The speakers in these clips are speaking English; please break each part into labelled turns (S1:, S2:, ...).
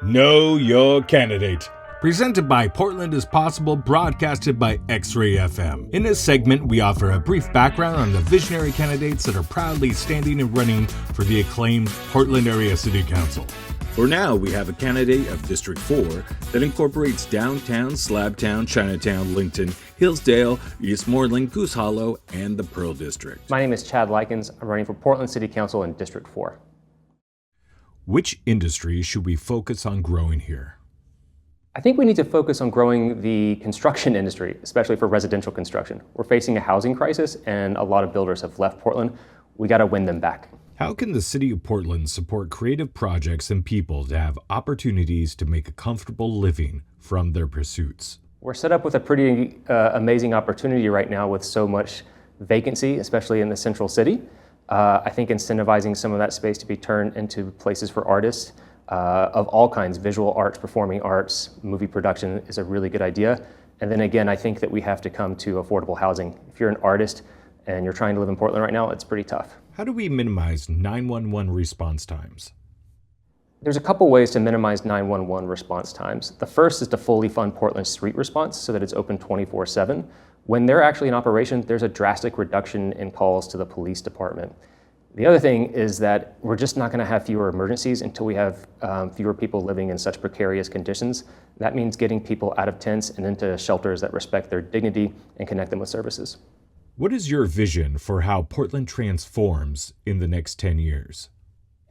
S1: Know Your Candidate. Presented by Portland is Possible, broadcasted by XRAY FM. In this segment, we offer a brief background on the visionary candidates that are proudly standing and running for the acclaimed Portland Area City Council. For now, we have a candidate of District 4 that incorporates downtown, Slabtown, Chinatown, Lincoln, Hillsdale, Eastmoreland, Goose Hollow, and the Pearl District.
S2: My name is Chad Lykins. I'm running for Portland City Council in District 4.
S1: Which industry should we focus on growing here?
S2: I think we need to focus on growing the construction industry, especially for residential construction. We're facing a housing crisis and a lot of builders have left Portland. We got to win them back.
S1: How can the city of Portland support creative projects and people to have opportunities to make a comfortable living from their pursuits?
S2: We're set up with a pretty amazing opportunity right now with so much vacancy, especially in the central city. I think incentivizing some of that space to be turned into places for artists of all kinds, visual arts, performing arts, movie production is a really good idea. And then again, I think that we have to come to affordable housing. If you're an artist and you're trying to live in Portland right now, it's pretty tough.
S1: How do we minimize 911 response times?
S2: There's a couple ways to minimize 911 response times. The first is to fully fund Portland street response so that it's open 24/7. When they're actually in operation, there's a drastic reduction in calls to the police department. The other thing is that we're just not going to have fewer emergencies until we have fewer people living in such precarious conditions. That means getting people out of tents and into shelters that respect their dignity and connect them with services.
S1: What is your vision for how Portland transforms in the next 10 years?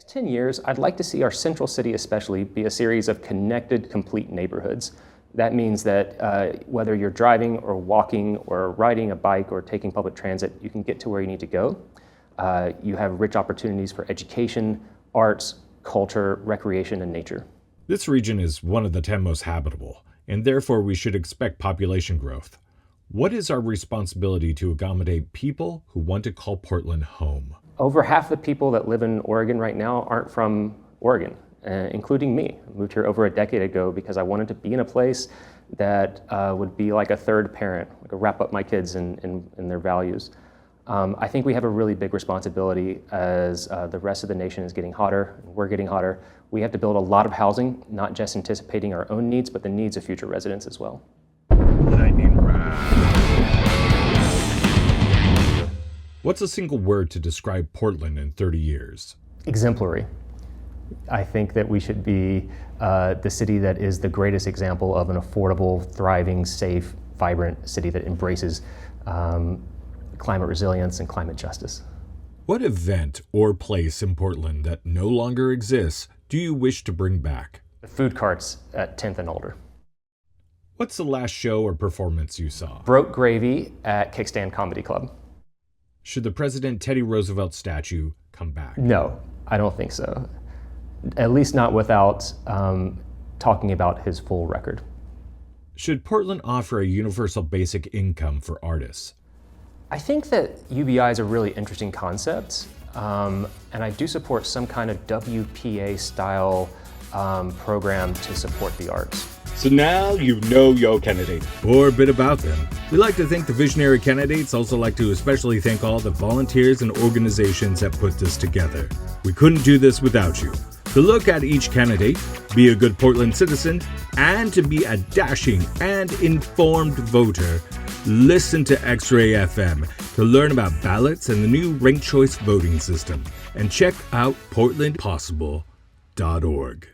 S2: 10 years, I'd like to see our central city especially be a series of connected, complete neighborhoods. That means that whether you're driving or walking or riding a bike or taking public transit, you can get to where you need to go. You have rich opportunities for education, arts, culture, recreation, and nature.
S1: This region is one of the 10 most habitable, and therefore we should expect population growth. What is our responsibility to accommodate people who want to call Portland home?
S2: Over half the people that live in Oregon right now aren't from Oregon, including me. I moved here over a decade ago because I wanted to be in a place that would be like a third parent, like wrap up my kids in their values. I think we have a really big responsibility as the rest of the nation is getting hotter, and we're getting hotter. We have to build a lot of housing, not just anticipating our own needs, but the needs of future residents as well.
S1: Lightning round. What's a single word to describe Portland in 30 years?
S2: Exemplary. I think that we should be the city that is the greatest example of an affordable, thriving, safe, vibrant city that embraces climate resilience and climate justice.
S1: What event or place in Portland that no longer exists do you wish to bring back?
S2: The food carts at 10th and older.
S1: What's the last show or performance you saw?
S2: Broke Gravy at Kickstand Comedy Club.
S1: Should the President Teddy Roosevelt statue come back?
S2: No, I don't think so. At least not without talking about his full record.
S1: Should Portland offer a universal basic income for artists?
S2: I think that UBI is a really interesting concept, and I do support some kind of WPA-style program to support the arts.
S1: So now you know your candidate, or a bit about them. We like to thank the visionary candidates, also like to especially thank all the volunteers and organizations that put this together. We couldn't do this without you. To look at each candidate, be a good Portland citizen, and to be a dashing and informed voter, listen to XRAY FM to learn about ballots and the new ranked choice voting system. And check out portlandpossible.org.